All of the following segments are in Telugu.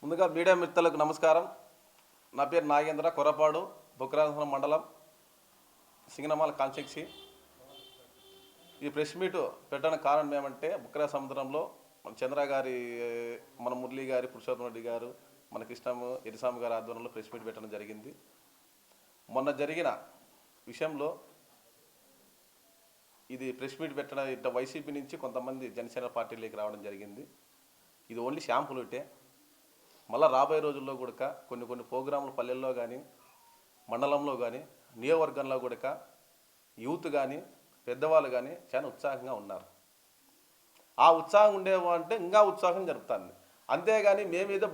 ముందుగా మీడియా మిత్రులకు నమస్కారం. నా పేరు నాగేంద్ర, కొరపాడు, బుక్కరాజపురం మండలం, సింగనమాల కాన్స్టిట్యున్సీ. ఈ ప్రెస్ మీట్ పెట్టడానికి కారణం ఏమంటే బుక్కరా సముద్రంలో మన చంద్ర గారి, మన మురళీ గారి, పురుషోత్తమ రెడ్డి గారు, మన కృష్ణము ఎరిసామి గారి ఆధ్వర్యంలో ప్రెస్ మీట్ పెట్టడం జరిగింది. మొన్న జరిగిన విషయంలో ఇది ప్రెస్ మీట్ పెట్టడం ఇట్లా వైసీపీ నుంచి కొంతమంది జనసేన పార్టీలోకి రావడం జరిగింది. ఇది ఓన్లీ షాంపుల్ ఉంటే మళ్ళీ రాబోయే రోజుల్లో కూడా కొన్ని ప్రోగ్రాములు పల్లెల్లో కానీ, మండలంలో కానీ, నియోజకవర్గంలో కూడా యూత్ కానీ, పెద్దవాళ్ళు కానీ చాలా ఉత్సాహంగా ఉన్నారు. ఆ ఉత్సాహం ఉండేవంటే ఇంకా ఉత్సాహం జరుగుతుంది. అంతేగాని మేమేదో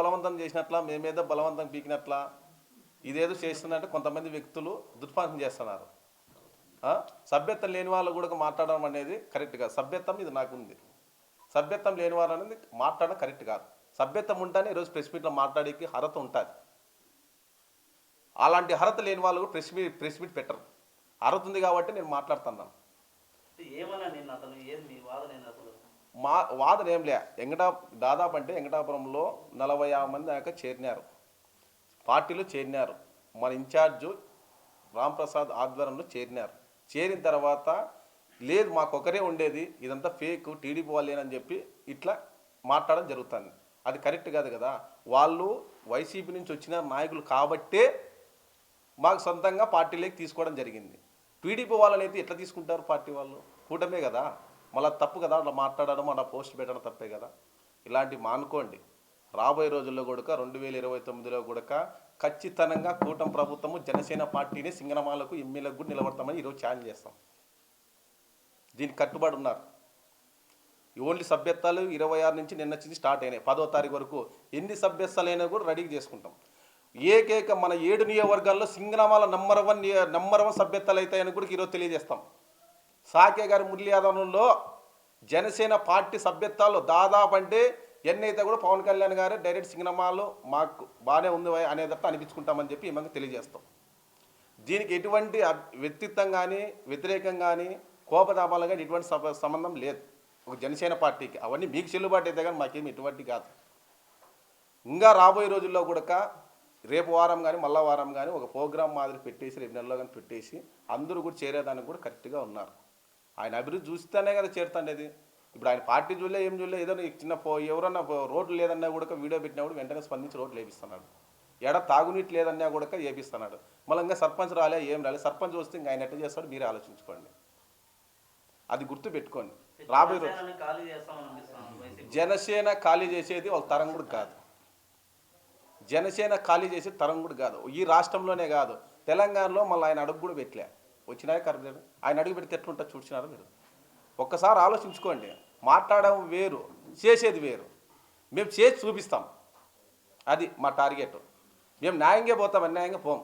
బలవంతం చేసినట్లా, మేమేదో బలవంతం పీకినట్లా, ఇదేదో చేస్తున్నట్టు కొంతమంది వ్యక్తులు దుర్పానం చేస్తున్నారు. సభ్యత్వం లేని వాళ్ళు కూడా మాట్లాడడం అనేది కరెక్ట్ కాదు. సభ్యత్వం ఇది నాకుంది, సభ్యత్వం లేని వాళ్ళు అనేది మాట్లాడడం కరెక్ట్ కాదు. సభ్యత్వం ఉంటేనే ఈరోజు ప్రెస్ మీట్లో మాట్లాడేకి అర్హత ఉంటుంది. అలాంటి అర్హత లేని వాళ్ళు కూడా ప్రెస్ మీట్ పెట్టరు. అర్హత ఉంది కాబట్టి నేను మాట్లాడుతున్నాను. మా వాదన ఏం లే. దాదాపు అంటే వెంకటాపురంలో 40 మంది దాకా చేరినారు, పార్టీలో చేరినారు. మన ఇన్ఛార్జు రాంప్రసాద్ ఆధ్వర్యంలో చేరినారు. చేరిన తర్వాత లేదు మాకొకరే ఉండేది, ఇదంతా ఫేక్, టీడీపీ వాళ్ళేనని చెప్పి ఇట్లా మాట్లాడడం జరుగుతుంది. అది కరెక్ట్ కాదు కదా. వాళ్ళు వైసీపీ నుంచి వచ్చిన నాయకులు కాబట్టే మాకు సొంతంగా పార్టీలోకి తీసుకోవడం జరిగింది. టీడీపీ వాళ్ళని అయితే ఎట్లా తీసుకుంటారు? పార్టీ వాళ్ళు కూటమే కదా. మళ్ళీ తప్పు కదా అట్లా మాట్లాడడం, అలా పోస్ట్ పెట్టడం తప్పే కదా. ఇలాంటివి మానుకోండి. రాబోయే రోజుల్లో కూడా 2029లో కూడా ఖచ్చితంగా కూటమి ప్రభుత్వము జనసేన పార్టీని సింగనమాలకు ఎమ్మెల్యేలకు కూడా నిలబడతామని ఈరోజు ఛాలెంజ్ చేస్తాం. దీనికి కట్టుబడి ఉన్నారు. ఓన్లీ సభ్యత్వాలు 26 నుంచి నిన్న స్టార్ట్ అయినాయి. 10వ తారీఖు వరకు ఎన్ని సభ్యత్వాలు అయినా కూడా రెడీ చేసుకుంటాం. ఏకైక మన 7 నియోజకవర్గాల్లో సింగనమాల నంబర్ 1 సభ్యత్వాలు అవుతాయని కూడా ఈరోజు తెలియజేస్తాం. సాకే గారి మురళీ ఆధ్వర్యంలో జనసేన పార్టీ సభ్యత్వాలు దాదాపు అంటే ఎన్నైతే కూడా పవన్ కళ్యాణ్ గారు డైరెక్ట్ సింగనమాలు మాకు బాగానే ఉంది అనేదట్టు అనిపించుకుంటామని చెప్పి మేము తెలియజేస్తాం. దీనికి ఎటువంటి వ్యక్తిత్వం కానీ, వ్యతిరేకం కానీ, కోపతాపాలు కానీ ఎటువంటి సంబంధం లేదు ఒక జనసేన పార్టీకి. అవన్నీ మీకు చెల్లుబాటు అయితే కానీ మాకేమి ఎటువంటి కాదు. ఇంకా రాబోయే రోజుల్లో కూడా రేపు వారం కానీ మళ్ళా వారం కానీ ఒక ప్రోగ్రాం మాదిరి పెట్టేసి 2 నెలల్లో కానీ పెట్టేసి అందరూ కూడా చేరేదానికి కూడా కరెక్ట్గా ఉన్నారు. ఆయన అభివృద్ధి చూస్తేనే కదా చేరుతుండేది. ఇప్పుడు ఆయన పార్టీ చూడలే, ఏం చూడలే. ఏదో చిన్న ఎవరన్నా రోడ్లు లేదన్నా కూడా వీడియో పెట్టినా కూడా వెంటనే స్పందించి రోడ్లు వేపిస్తున్నాడు. తాగునీటి లేదన్నా కూడా వేపిస్తున్నాడు. మళ్ళీ ఇంకా సర్పంచ్ రాలే, ఏం రాలే. సర్పంచ్ వస్తే ఇంకా ఆయన ఎట్లా చేస్తాడు మీరే ఆలోచించుకోండి. అది గుర్తు పెట్టుకోండి. రాబోయే రోజు జనసేన ఖాళీ చేసేది వాళ్ళ తరం కూడా కాదు. జనసేన ఖాళీ చేసే తరం కూడా కాదు. ఈ రాష్ట్రంలోనే కాదు, తెలంగాణలో మళ్ళీ ఆయన అడుగు కూడా పెట్టలే. వచ్చినాయి కరెక్ట్. ఆయన అడుగు పెడితే ఎట్లుంటా చూసినారు మీరు? ఒక్కసారి ఆలోచించుకోండి. మాట్లాడడం వేరు, చేసేది వేరు. మేము చేసి చూపిస్తాం. అది మా టార్గెట్. మేము న్యాయంగా పోతాం, అన్యాయంగా పోం.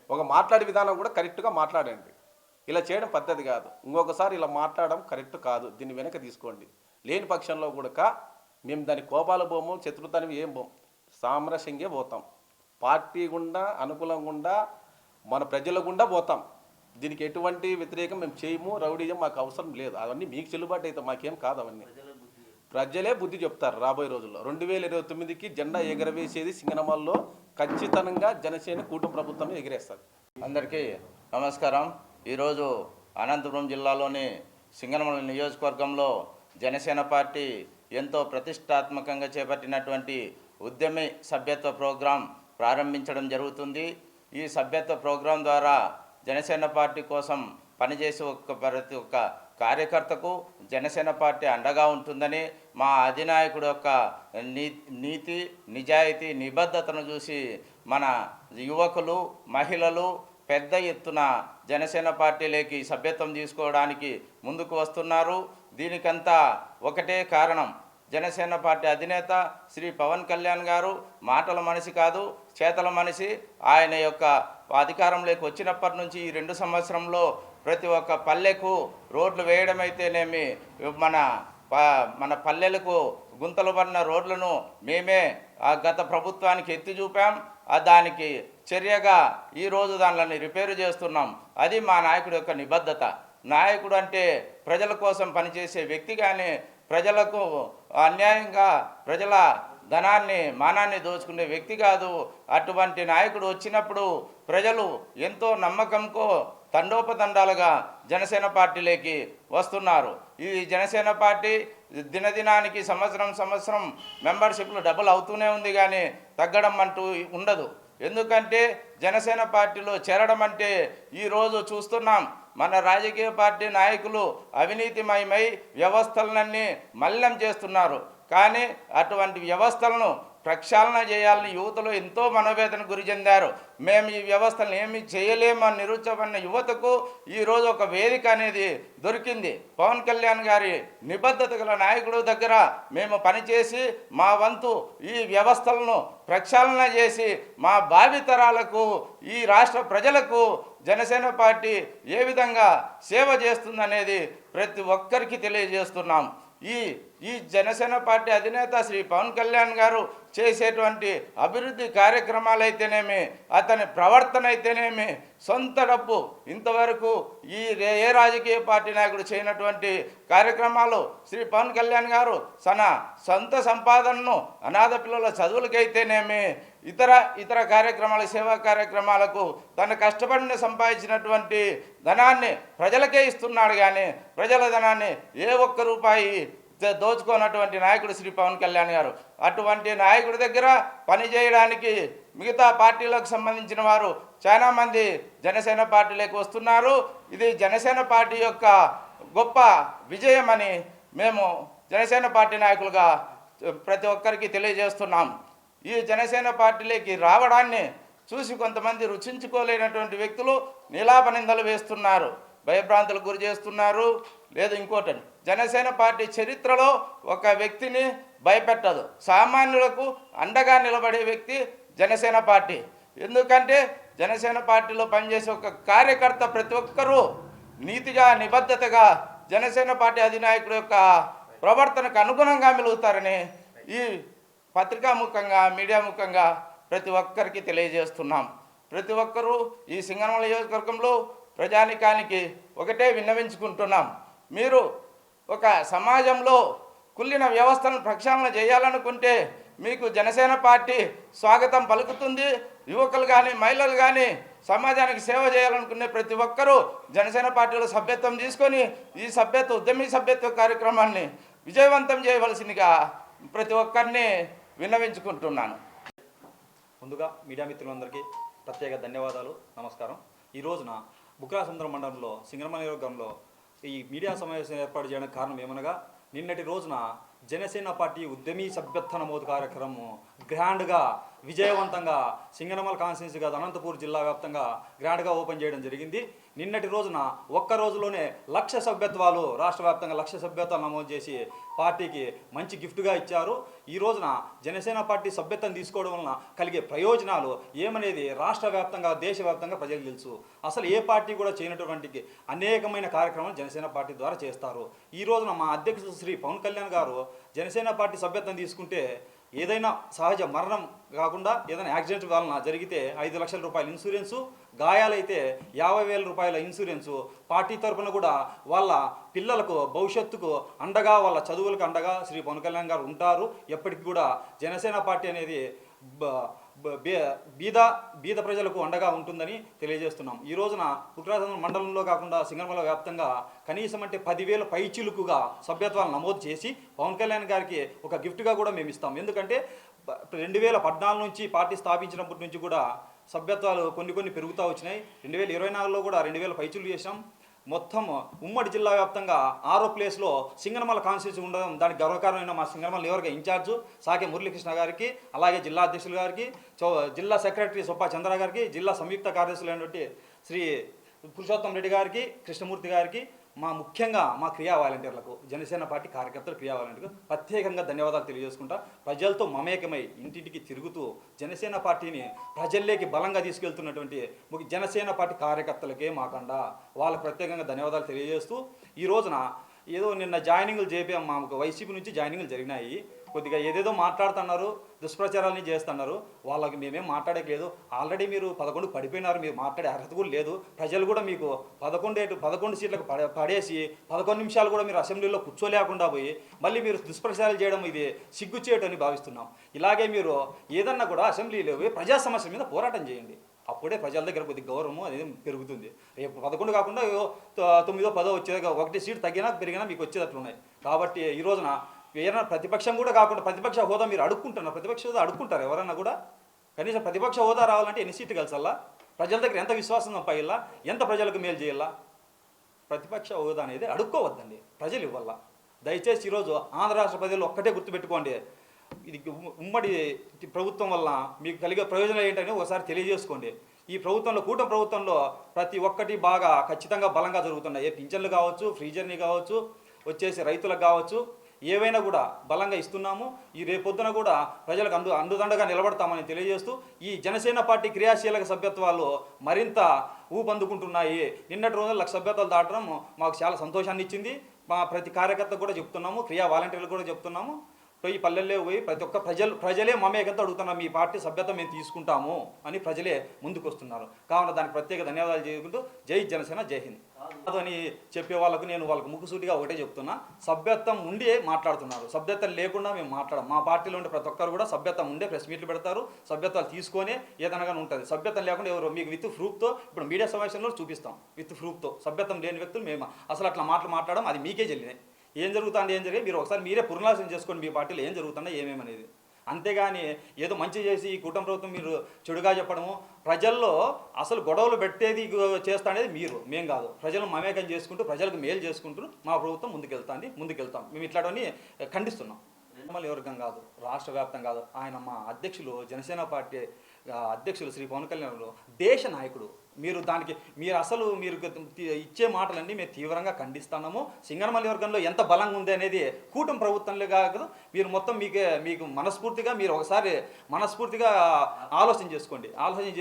ఒక మాట్లాడే విధానం కూడా కరెక్ట్గా మాట్లాడండి. ఇలా చేయడం పద్ధతి కాదు. ఇంకొకసారి ఇలా మాట్లాడడం కరెక్ట్ కాదు. దీన్ని వెనక తీసుకోండి. లేని పక్షంలో కూడా మేము దాని కోపాలు పోము, శత్రుత్వాన్ని ఏం పోం, సామరస్యంగా పోతాం. పార్టీ గుండా, అనుకూలం గుండా, మన ప్రజల గుండా పోతాం. దీనికి ఎటువంటి వ్యతిరేకం మేము చేయము. రౌడీజం మాకు అవసరం లేదు. అవన్నీ మీకు చెల్లుబాటు అయితే మాకేం కాదు. అవన్నీ ప్రజలే బుద్ధి చెప్తారు. రాబోయే రోజుల్లో 2029కి జెండా ఎగరవేసేది సింగనమాల్లో ఖచ్చితంగా జనసేన కూటమి ప్రభుత్వం ఎగిరేస్తారు. అందరికీ నమస్కారం. ఈరోజు అనంతపురం జిల్లాలోని సింగనమల నియోజకవర్గంలో జనసేన పార్టీ ఎంతో ప్రతిష్టాత్మకంగా చేపట్టినటువంటి ఉద్యమి సభ్యత్వ ప్రోగ్రాం ప్రారంభించడం జరుగుతుంది. ఈ సభ్యత్వ ప్రోగ్రాం ద్వారా జనసేన పార్టీ కోసం పనిచేసే ప్రతి ఒక్క కార్యకర్తకు జనసేన పార్టీ అండగా ఉంటుందని, మా అధినాయకుడు యొక్క నీతి, నిజాయితీ, నిబద్ధతను చూసి మన యువకులు, మహిళలు పెద్ద ఎత్తున జనసేన పార్టీలోకి సభ్యత్వం తీసుకోవడానికి ముందుకు వస్తున్నారు. దీనికంతా ఒకటే కారణం, జనసేన పార్టీ అధినేత శ్రీ పవన్ కళ్యాణ్ గారు మాటల మనిషి కాదు, చేతల మనిషి. ఆయన యొక్క అధికారంలోకి వచ్చినప్పటి నుంచి ఈ 2 సంవత్సరంలో ప్రతి ఒక్క పల్లెకు రోడ్లు వేయడమైతేనేమి, మన పల్లెలకు గుంతలు పడిన రోడ్లను మేమే గత ప్రభుత్వానికి ఎత్తి చూపాం. దానికి చర్యగా ఈరోజు దానిని రిపేరు చేస్తున్నాం. అది మా నాయకుడి యొక్క నిబద్ధత. నాయకుడు అంటే ప్రజల కోసం పనిచేసే వ్యక్తి, కానీ ప్రజలకు అన్యాయంగా ప్రజల ధనాన్ని మానాన్ని దోచుకునే వ్యక్తి కాదు. అటువంటి నాయకుడు వచ్చినప్పుడు ప్రజలు ఎంతో నమ్మకంతో తండోపతండాలుగా జనసేన పార్టీలోకి వస్తున్నారు. ఈ జనసేన పార్టీ దినదినానికి సంవత్సరం మెంబర్షిప్లు డబుల్ అవుతూనే ఉంది, కానీ తగ్గడం అంటూ ఉండదు. ఎందుకంటే జనసేన పార్టీలో చేరడం అంటే ఈరోజు చూస్తున్నాం, మన రాజకీయ పార్టీ నాయకులు అవినీతిమయమై వ్యవస్థలన్నీ మలినం చేస్తున్నారు. కానీ అటువంటి వ్యవస్థలను ప్రక్షాళన చేయాలని యువతలో ఎంతో మనోవేదన గురి చెందారు. మేము ఈ వ్యవస్థలను ఏమీ చేయలేమని నిరుత్సాహపడిన యువతకు ఈరోజు ఒక వేదిక అనేది దొరికింది. పవన్ కళ్యాణ్ గారి నిబద్ధత గల నాయకుడు దగ్గర మేము పనిచేసి మా వంతు ఈ వ్యవస్థలను ప్రక్షాళన చేసి మా భావితరాలకు ఈ రాష్ట్ర ప్రజలకు జనసేన పార్టీ ఏ విధంగా సేవ చేస్తుందనేది ప్రతి ఒక్కరికి తెలియజేస్తున్నాం. ఈ జనసేన పార్టీ అధినేత శ్రీ పవన్ కళ్యాణ్ గారు చేసేటువంటి అభివృద్ధి కార్యక్రమాలైతేనేమి, అతని ప్రవర్తన అయితేనేమి, సొంత డబ్బు ఇంతవరకు ఏ రాజకీయ పార్టీ నాయకుడు చేయనటువంటి కార్యక్రమాలు శ్రీ పవన్ కళ్యాణ్ గారు తన సొంత సంపాదనను అనాథ పిల్లల చదువులకైతేనేమి, ఇతర కార్యక్రమాల సేవా కార్యక్రమాలకు తను కష్టపడిన సంపాదించినటువంటి ధనాన్ని ప్రజలకే ఇస్తున్నాడు. కానీ ప్రజల ధనాన్ని ఏ ఒక్క రూపాయి దోచుకోనటువంటి నాయకుడు శ్రీ పవన్ కళ్యాణ్ గారు. అటువంటి నాయకుడి దగ్గర పనిచేయడానికి మిగతా పార్టీలకు సంబంధించిన వారు చాలామంది జనసేన పార్టీలోకి వస్తున్నారు. ఇది జనసేన పార్టీ యొక్క గొప్ప విజయమని మేము జనసేన పార్టీ నాయకులుగా ప్రతి ఒక్కరికి తెలియజేస్తున్నాం. ఈ జనసేన పార్టీలోకి రావడాన్ని చూసి కొంతమంది రుచించుకోలేనటువంటి వ్యక్తులు నీలాపనిందలు వేస్తున్నారు, భయభ్రాంతులకు గురి చేస్తున్నారు. లేదు ఇంకోటి, జనసేన పార్టీ చరిత్రలో ఒక వ్యక్తిని భయపెట్టదు. సామాన్యులకు అండగా నిలబడే వ్యక్తి జనసేన పార్టీ. ఎందుకంటే జనసేన పార్టీలో పనిచేసే ఒక కార్యకర్త ప్రతి ఒక్కరూ నీతిగా నిబద్ధతగా జనసేన పార్టీ అధినాయకుడు యొక్క ప్రవర్తనకు అనుగుణంగా మెలుగుతారని ఈ పత్రికాముఖంగా మీడియా ముఖంగా ప్రతి ఒక్కరికి తెలియజేస్తున్నాం. ప్రతి ఒక్కరూ ఈ సింగనమల నియోజకవర్గంలో ప్రజానికానికి ఒకటే విన్నవించుకుంటున్నాం. మీరు ఒక సమాజంలో కుళ్ళిన వ్యవస్థలను ప్రక్షాళన చేయాలనుకుంటే మీకు జనసేన పార్టీ స్వాగతం పలుకుతుంది. యువకులు కానీ మహిళలు కానీ సమాజానికి సేవ చేయాలనుకునే ప్రతి ఒక్కరూ జనసేన పార్టీలో సభ్యత్వం తీసుకొని ఈ ఉద్యమీ సభ్యత్వ కార్యక్రమాన్ని విజయవంతం చేయవలసిందిగా ప్రతి ఒక్కరిని విన్నవించుకుంటున్నాను. ముందుగా మీడియా మిత్రులందరికీ ప్రత్యేక ధన్యవాదాలు, నమస్కారం. ఈ రోజున బుక్రాసముద్రం మండలంలో సింగనమల నియోజకవర్గంలో ఈ మీడియా సమావేశం ఏర్పాటు చేయడానికి కారణం ఏమనగా, నిన్నటి రోజున జనసేన పార్టీ ఉద్యమీ సభ్యత్వ నమోదు కార్యక్రమం గ్రాండ్గా విజయవంతంగా సింగనమల కాన్స్టిట్యున్సీ కాదు అనంతపూర్ జిల్లా వ్యాప్తంగా గ్రాండ్గా ఓపెన్ చేయడం జరిగింది. నిన్నటి రోజున ఒక్క రోజులోనే 1,00,000 సభ్యత్వాలు రాష్ట్ర వ్యాప్తంగా 1,00,000 సభ్యత్వాలు నమోదు చేసి పార్టీకి మంచి గిఫ్ట్గా ఇచ్చారు. ఈ రోజున జనసేన పార్టీ సభ్యత్వం తీసుకోవడం వలన కలిగే ప్రయోజనాలు ఏమనేది రాష్ట్ర వ్యాప్తంగా దేశవ్యాప్తంగా ప్రజలకు తెలుసు. అసలు ఏ పార్టీ కూడా చేయనటువంటి అనేకమైన కార్యక్రమాలు జనసేన పార్టీ ద్వారా చేస్తారు. ఈ రోజున మా అధ్యక్షుడు శ్రీ పవన్ కళ్యాణ్ గారు జనసేన పార్టీ సభ్యత్వం తీసుకుంటే ఏదైనా సహజ మరణం కాకుండా ఏదైనా యాక్సిడెంట్ వలన జరిగితే 5 లక్షల రూపాయల ఇన్సూరెన్సు, గాయాలైతే 50,000 రూపాయల ఇన్సూరెన్సు, పార్టీ తరఫున కూడా వాళ్ళ పిల్లలకు భవిష్యత్తుకు అండగా వాళ్ళ చదువులకు అండగా శ్రీ పవన్ కళ్యాణ్ గారు ఉంటారు. ఎప్పటికీ కూడా జనసేన పార్టీ అనేది బీద ప్రజలకు అండగా ఉంటుందని తెలియజేస్తున్నాం. ఈ రోజున బుక్రాసముద్రం మండలంలో కాకుండా సింగనమల వ్యాప్తంగా కనీసం అంటే 10,000 పైచిలుకుగా సభ్యత్వాలు నమోదు చేసి పవన్ కళ్యాణ్ గారికి ఒక గిఫ్ట్గా కూడా మేము ఇస్తాం. ఎందుకంటే 2014 నుంచి పార్టీ స్థాపించినప్పటి నుంచి కూడా సభ్యత్వాలు కొన్ని పెరుగుతూ వచ్చినాయి. 2024లో కూడా 2,000 పైచిలు చేసాం. మొత్తం ఉమ్మడి జిల్లా వ్యాప్తంగా 6వ ప్లేస్లో సింగనమల కాన్స్టిట్యూన్సీ ఉండడం దానికి గర్వకారణమైన మా సింగనమల నియోజకవర్గ ఇన్ఛార్జు సాకే మురళీకృష్ణ గారికి, అలాగే జిల్లా అధ్యక్షులు గారికి, జిల్లా సెక్రటరీ సొప్పా చంద్ర గారికి, జిల్లా సంయుక్త కార్యదర్శులైనటువంటి శ్రీ పురుషోత్తం రెడ్డి గారికి, కృష్ణమూర్తి గారికి, ముఖ్యంగా మా క్రియా వాలంటీర్లకు, జనసేన పార్టీ కార్యకర్తలు క్రియా వాలంటీర్లకు ప్రత్యేకంగా ధన్యవాదాలు తెలియజేసుకుంటా. ప్రజలతో మమేకమై ఇంటింటికి తిరుగుతూ జనసేన పార్టీని ప్రజల్లోకి బలంగా తీసుకెళ్తున్నటువంటి జనసేన పార్టీ కార్యకర్తలకే మాకండా వాళ్ళకు ప్రత్యేకంగా ధన్యవాదాలు తెలియజేస్తూ, ఈ రోజున ఏదో నిన్న జాయినింగ్లు చేపాం, మాకు వైసీపీ నుంచి జాయినింగ్లు జరిగినాయి. కొద్దిగా ఏదేదో మాట్లాడుతున్నారు, దుష్ప్రచారాలని చేస్తున్నారు. వాళ్ళకి మేమేం మాట్లాడట్లేదు. ఆల్రెడీ మీరు 11 పడిపోయినారు, మీరు మాట్లాడే అర్హత కూడా లేదు. ప్రజలు కూడా మీకు 11 సీట్లకు పడేసి 11 నిమిషాలు కూడా మీరు అసెంబ్లీలో కూర్చోలేకుండా పోయి మళ్ళీ మీరు దుష్ప్రచారాలు చేయడం ఇది సిగ్గు చేయటని భావిస్తున్నాం. ఇలాగే మీరు ఏదన్నా కూడా అసెంబ్లీలో పోయి ప్రజా సమస్యల మీద పోరాటం చేయండి. అప్పుడే ప్రజల దగ్గర కొద్దిగా గౌరవం అనేది పెరుగుతుంది. రేపు 11 కాకుండా 9, 10 వచ్చేది, 1 సీట్ తగ్గినా పెరిగినా మీకు వచ్చేటట్లున్నాయి. కాబట్టి ఈ రోజున ఏదైనా ప్రతిపక్షం కూడా కాకుండా ప్రతిపక్ష హోదా మీరు అడుక్కుంటున్నారు. ప్రతిపక్ష హోదా అడుక్కుంటారు ఎవరన్నా కూడా? కనీసం ప్రతిపక్ష హోదా రావాలంటే ఎన్ని సీట్లు కలిసల్లా? ప్రజల దగ్గర ఎంత విశ్వాసం సంపాదిల్లా? ఎంత ప్రజలకు మేలు చేయాలా? ప్రతిపక్ష హోదా అనేది అడుక్కోవద్దండి, ప్రజలు ఇవ్వాల. దయచేసి ఈరోజు ఆంధ్ర రాష్ట్ర ప్రజలు ఒక్కటే గుర్తుపెట్టుకోండి, ఇది ఉమ్మడి ప్రభుత్వం వల్ల మీకు కలిగే ప్రయోజనాలు ఏంటని ఒకసారి తెలియజేసుకోండి. ఈ ప్రభుత్వంలో, కూటమి ప్రభుత్వంలో ప్రతి ఒక్కటి బాగా ఖచ్చితంగా బలంగా జరుగుతున్నాయి. పింఛన్లు కావచ్చు, ఫ్రీ జర్నీ కావచ్చు, వచ్చేసి రైతులకు కావచ్చు, ఏవైనా కూడా బలంగా ఇస్తున్నాము. ఈ రేపొద్దున కూడా ప్రజలకు అండుదండగా నిలబడతామని తెలియజేస్తూ ఈ జనసేన పార్టీ క్రియాశీలక సభ్యత్వాలు మరింత ఊపందుకుంటున్నాయి. నిన్నటి రోజున 1,00,000 సభ్యత్వాలు దాటడం మాకు చాలా సంతోషాన్ని ఇచ్చింది. మా ప్రతి కార్యకర్త కూడా చెప్తున్నాము, క్రియా వాలంటీర్లు కూడా చెప్తున్నాము. పోయి పల్లెల్లో పోయి ప్రతి ఒక్క ప్రజలే మమేకంతో అడుగుతున్నాం, మీ పార్టీ సభ్యత మేము తీసుకుంటాము అని ప్రజలే ముందుకు వస్తున్నారు. కావున దానికి ప్రత్యేక ధన్యవాదాలు చేసుకుంటూ జై జనసేన, జై హింద్ అని చెప్పే వాళ్ళకు నేను వాళ్ళకు ముక్కుసూటిగా ఒకటే చెప్తున్నా, సభ్యత్వం ఉండే మాట్లాడుతున్నారు. సభ్యత్వం లేకుండా మేము మాట్లాడం. మా పార్టీలో ఉండే ప్రతి ఒక్కరు కూడా సభ్యత్వం ఉండే ప్రెస్ మీట్లు పెడతారు, సభ్యత్వాలు తీసుకొనే ఏదనగా ఉంటుంది. సభ్యత్వం లేకుండా ఎవరు మీకు విత్ ప్రూఫ్తో ఇప్పుడు మీడియా సమావేశంలో చూపిస్తాం. విత్ ప్రూఫ్తో సభ్యత్వం లేని వ్యక్తులు మేము అసలు అట్లా మాట్లాడడం అది మీకే చెల్లినాయి. ఏం జరుగుతుంది, ఏం జరిగి మీరు ఒకసారి మీరే పునరాలోచన చేసుకోండి, మీ పార్టీలో ఏం జరుగుతుందో ఏమేమనేది. అంతేగాని ఏదో మంచి చేసి ఈ కూటమి ప్రభుత్వం మీరు చెడుగా చెప్పడము, ప్రజల్లో అసలు గొడవలు పెట్టేది చేస్తా అనేది మీరు, మేం కాదు. ప్రజలను మమేకం చేసుకుంటూ ప్రజలకు మేలు చేసుకుంటూ మా ప్రభుత్వం ముందుకెళ్తాం. మేము ఇట్లాంటివన్నీ ఖండిస్తున్నాం. నిర్మల్ వర్గం కాదు, రాష్ట్ర వ్యాప్తం కాదు, ఆయన మా అధ్యక్షులు, జనసేన పార్టీ అధ్యక్షులు శ్రీ పవన్ కళ్యాణ్ దేశ నాయకుడు. మీరు అసలు మీరు ఇచ్చే మాటలన్నీ మేము తీవ్రంగా ఖండిస్తున్నాము. సింగనమల్లి వర్గంలో ఎంత బలంగా ఉంది అనేది కూటమి ప్రభుత్వంలో కాదు, మీరు మొత్తం మీకు మనస్ఫూర్తిగా మీరు ఒకసారి మనస్ఫూర్తిగా ఆలోచన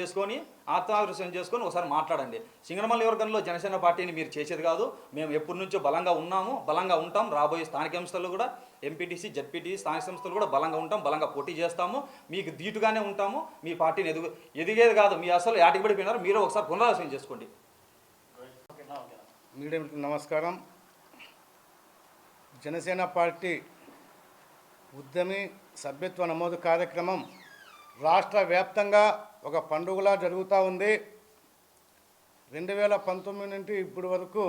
చేసుకొని ఆత్మావిశ్వాసం చేసుకొని ఒకసారి మాట్లాడండి. సింగనమల్లి వర్గంలో జనసేన పార్టీని మీరు చేసేది కాదు. మేము ఎప్పటి నుంచో బలంగా ఉన్నాము, బలంగా ఉంటాం. రాబోయే స్థానిక సంస్థలు కూడా ఎంపీటీసీ, జెడ్పీటీసీ స్థానిక సంస్థలు కూడా బలంగా ఉంటాం, బలంగా పోటీ చేస్తాము. మీకు ధీటుగానే ఉంటాము. మీ పార్టీని ఎదిగేది కాదు, మీ అసలు యాటిపడిపోయినారు. మీరు ఒకసారి పునరాలోచన చేసుకోండి. మీడియా నమస్కారం. జనసేన పార్టీ ఉద్యమి సభ్యత్వ నమోదు కార్యక్రమం రాష్ట్ర వ్యాప్తంగా ఒక పండుగలా జరుగుతూ ఉంది. 2019 నుండి ఇప్పుడు వరకు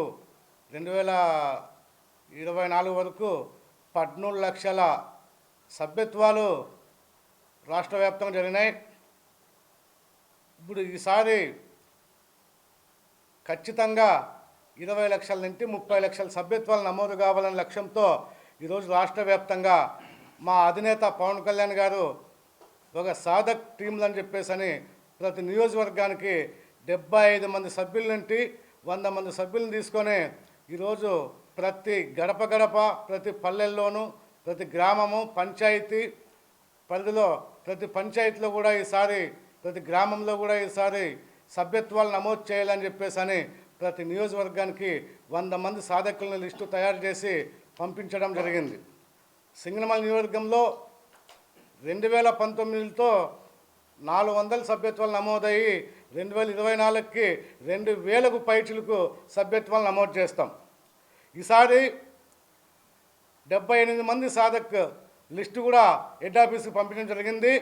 2024 వరకు 13 లక్షల సభ్యత్వాలు రాష్ట్ర వ్యాప్తంగా జరిగినాయి. ఇప్పుడు ఈసారి ఖచ్చితంగా 20 లక్షల నుండి 30 లక్షల సభ్యత్వాలు నమోదు కావాలనే లక్ష్యంతో ఈరోజు రాష్ట్ర వ్యాప్తంగా మా అధినేత పవన్ కళ్యాణ్ గారు ఒక సాధక్ టీంలు అని చెప్పేసి ప్రతి నియోజకవర్గానికి 75 మంది సభ్యుల నుండి 100 మంది సభ్యులను తీసుకొని ఈరోజు ప్రతి గడప ప్రతి పల్లెల్లోనూ, ప్రతి గ్రామము, పంచాయతీ పరిధిలో, ప్రతి పంచాయతీలో కూడా ఈసారి, ప్రతి గ్రామంలో కూడా ఈసారి సభ్యత్వాలు నమోదు చేయాలని చెప్పేసి ప్రతి నియోజకవర్గానికి 100 మంది సాధకులను లిస్టు తయారు చేసి పంపించడం జరిగింది. సింగనమల్లి నియోజకవర్గంలో 2019తో 400 సభ్యత్వాలు నమోదయ్యి 2024కి 2000కు పైచిలకు సభ్యత్వాలు నమోదు చేస్తాం. ఈసారి 78 మంది సాధక్ లిస్టు కూడా హెడ్ ఆఫీస్కి పంపించడం జరిగింది.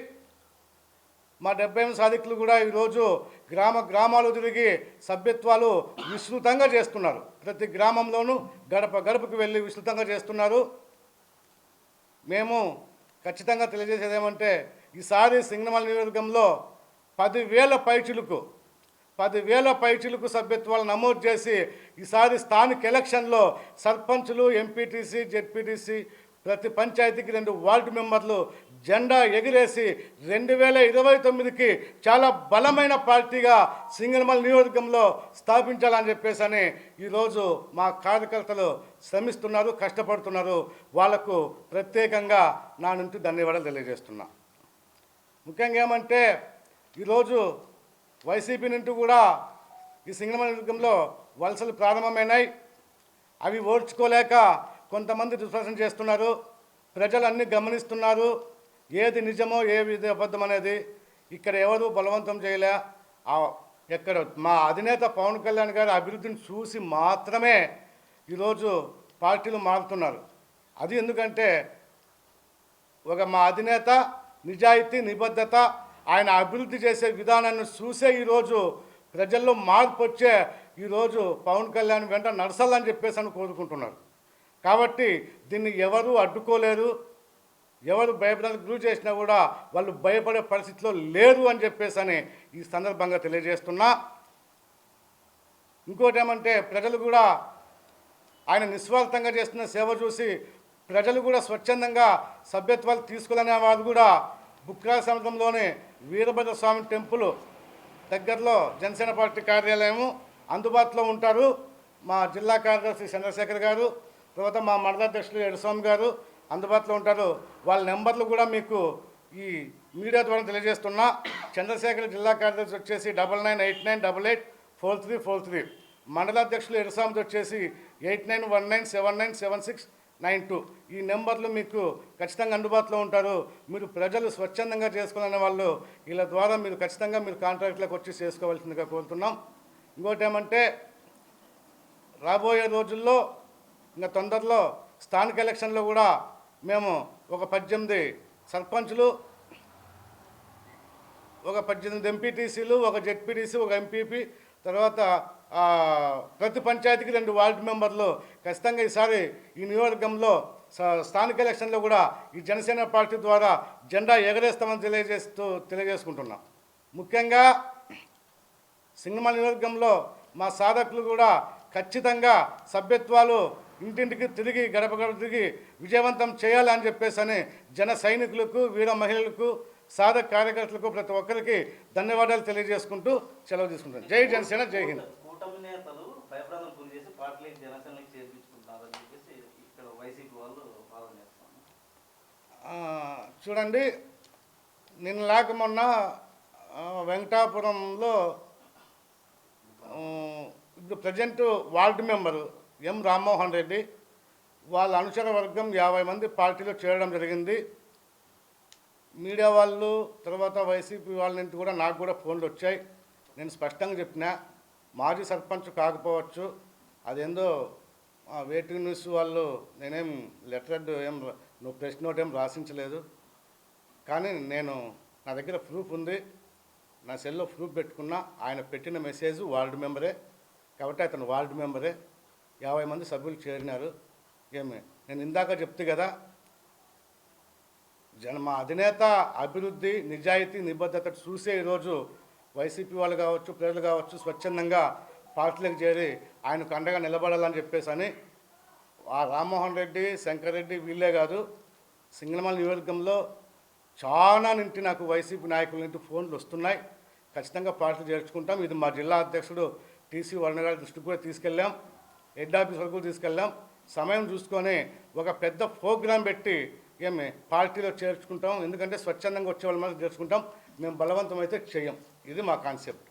మా 78 సాధకులు కూడా ఈరోజు గ్రామాలు తిరిగి సభ్యత్వాలు విస్తృతంగా చేస్తున్నారు. ప్రతి గ్రామంలోనూ గడపకు వెళ్ళి విస్తృతంగా చేస్తున్నారు. మేము ఖచ్చితంగా తెలియజేసేది ఏమంటే ఈసారి సింగనమల్లి నియోజకవర్గంలో 10,000 పైచిలకు సభ్యత్వాలు నమోదు చేసి ఈసారి స్థానిక ఎలక్షన్లో సర్పంచులు, ఎంపీటీసీ, జెడ్పీటీసీ ప్రతి పంచాయతీకి 2 వార్డు మెంబర్లు జెండా ఎగిరేసి 2029కి చాలా బలమైన పార్టీగా సింగనమల్లి నియోజకవర్గంలో స్థాపించాలని చెప్పేసి ఈరోజు మా కార్యకర్తలు శ్రమిస్తున్నారు, కష్టపడుతున్నారు. వాళ్లకు ప్రత్యేకంగా నా నుంచి ధన్యవాదాలు తెలియజేస్తున్నా. ముఖ్యంగా ఏమంటే ఈరోజు వైసీపీ నుండి కూడా ఈ సింగనమల్లి నియోజకవర్గంలో వలసలు ప్రారంభమైనాయి. అవి ఓర్చుకోలేక కొంతమంది దుష్ప్రచారం చేస్తున్నారు. ప్రజలన్నీ గమనిస్తున్నారు. ఏది నిజమో ఏది అబద్ధం అనేది ఇక్కడ ఎవరు బలవంతం చేయలే. ఎక్కడ మా అధినేత పవన్ కళ్యాణ్ గారి అభివృద్ధిని చూసి మాత్రమే ఈరోజు పార్టీలు మారుతున్నారు. అది ఎందుకంటే మా అధినేత నిజాయితీ నిబద్ధత, ఆయన అభివృద్ధి చేసే విధానాన్ని చూసే ఈరోజు ప్రజల్లో మార్పు వచ్చే ఈరోజు పవన్ కళ్యాణ్ వెంట నడసాలని చెప్పేసి అని కోరుకుంటున్నారు. కాబట్టి దీన్ని ఎవరు అడ్డుకోలేరు. ఎవరు భయపడడానికి గురి చేసినా కూడా వాళ్ళు భయపడే పరిస్థితిలో లేరు అని చెప్పేసి అని ఈ సందర్భంగా తెలియజేస్తున్నా. ఇంకోటి ఏమంటే ప్రజలు కూడా ఆయన నిస్వార్థంగా చేస్తున్న సేవ చూసి ప్రజలు కూడా స్వచ్ఛందంగా సభ్యత్వాలు తీసుకోవాలనే వారు కూడా బుక్రా సముద్రంలోని వీరభద్ర స్వామి టెంపుల్ దగ్గరలో జనసేన పార్టీ కార్యాలయము అందుబాటులో ఉంటారు. మా జిల్లా కార్యదర్శి చంద్రశేఖర్ గారు, తర్వాత మా మండలాధ్యక్షులు ఎడస్వామి గారు అందుబాటులో ఉంటారు. వాళ్ళ నెంబర్లు కూడా మీకు ఈ మీడియా ద్వారా తెలియజేస్తున్నా. చంద్రశేఖర్ జిల్లా కార్యదర్శి వచ్చేసి 9989884343, మండలాధ్యక్షులు ఎడస్వామిది వచ్చేసి 8919799692. ఈ నెంబర్లు మీకు ఖచ్చితంగా అందుబాటులో ఉంటారు. మీరు ప్రజలు స్వచ్ఛందంగా చేసుకోవాలనే వాళ్ళు వీళ్ళ ద్వారా మీరు ఖచ్చితంగా మీరు కాంట్రాక్ట్లకు వచ్చి చేసుకోవాల్సిందిగా కోరుతున్నాం. ఇంకోటి ఏమంటే రాబోయే రోజుల్లో ఇంకా తొందరలో స్థానిక ఎలక్షన్లో కూడా మేము ఒక 18 సర్పంచులు, ఒక 18 ఎంపీటీసీలు, ఒక జెడ్పీటీసీ, ఒక ఎంపీపీ, తర్వాత ప్రతి పంచాయతీకి 2 వార్డు మెంబర్లు ఖచ్చితంగా ఈసారి ఈ నియోజకవర్గంలో స్థానిక ఎలక్షన్లో కూడా ఈ జనసేన పార్టీ ద్వారా జెండా ఎగరేస్తామని తెలియజేసుకుంటున్నాం. ముఖ్యంగా సింగనమల నియోజకవర్గంలో మా సాధకులు కూడా ఖచ్చితంగా సభ్యత్వాలు ఇంటింటికి తిరిగి గడప గడప తిరిగి విజయవంతం చేయాలని చెప్పేసి అని జన సైనికులకు, వీర మహిళలకు, సాధక కార్యకర్తలకు ప్రతి ఒక్కరికి ధన్యవాదాలు తెలియజేసుకుంటూ సెలవు తీసుకుంటాను. జై జనసేన, జై హింద్. కూటమి నేతలు భయప్రాంతాలకు గురి చేసి పార్టీలకు జనసేనలకు చేర్పించుకుంటున్నారని చెప్పేసి ఇక్కడ వైసీపీ వాళ్ళు వాదన చేస్తున్నారు. చూడండి, నిన్నలాక మొన్న వెంకటాపురంలో ఇప్పుడు ప్రజెంట్ వార్డు మెంబరు ఎం రామ్మోహన్ రెడ్డి వాళ్ళ అనుచర వర్గం 50 మంది పార్టీలో చేరడం జరిగింది. మీడియా వాళ్ళు, తర్వాత వైసీపీ వాళ్ళ నుంచి కూడా నాకు కూడా ఫోన్లు వచ్చాయి. నేను స్పష్టంగా చెప్పిన, మాజీ సర్పంచ్ కాకపోవచ్చు, అదేందో వెయిటింగ్ న్యూస్ వాళ్ళు నేనేం లెటర్ ఏం ప్రెస్ నోట్ ఏం రాసించలేదు. కానీ నా దగ్గర ప్రూఫ్ ఉంది, నా సెల్లో ప్రూఫ్ పెట్టుకున్నా. ఆయన పెట్టిన మెసేజ్ వార్డు మెంబరే కాబట్టి అతను వార్డు మెంబరే. 50 మంది సభ్యులు చేరినారు. నేను ఇందాక చెప్తే కదా, మా అధినేత అభివృద్ధి, నిజాయితీ, నిబద్ధత చూసే ఈరోజు వైసీపీ వాళ్ళు కావచ్చు, ప్రజలు కావచ్చు స్వచ్ఛందంగా పార్టీలకు చేరి ఆయనకు అండగా నిలబడాలని చెప్పేసి అని ఆ రామ్మోహన్ రెడ్డి, శంకర్ రెడ్డి వీళ్ళే కాదు, సింగనమల నియోజకవర్గంలో చాలా నుండి నాకు వైసీపీ నాయకుల నుండి ఫోన్లు వస్తున్నాయి. ఖచ్చితంగా పార్టీలు చేర్చుకుంటాం. ఇది మా జిల్లా అధ్యక్షుడు టీసీ వరుణ గారి దృష్టికి కూడా తీసుకెళ్ళాం, హెడ్ ఆఫీస్ వరకు తీసుకెళ్ళాం. సమయం చూసుకొని ఒక పెద్ద ప్రోగ్రాం పెట్టి పార్టీలో చేర్చుకుంటాం. ఎందుకంటే స్వచ్ఛందంగా వచ్చే వాళ్ళ మీద చేర్చుకుంటాం. మేము బలవంతం అయితే చెయ్యం. ఇది మా కాన్సెప్ట్.